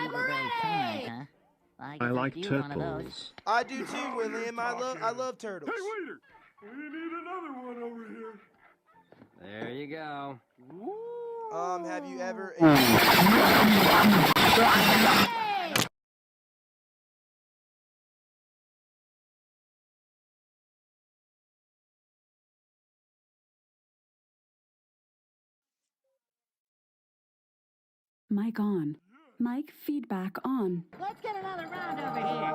Gobberberry kind, huh? I like turtles. I do too, William. I love turtles. Hey, waiter! We need another one over here. There you go. Have you ever... Mic on. Mic feedback on. Let's get another round over here.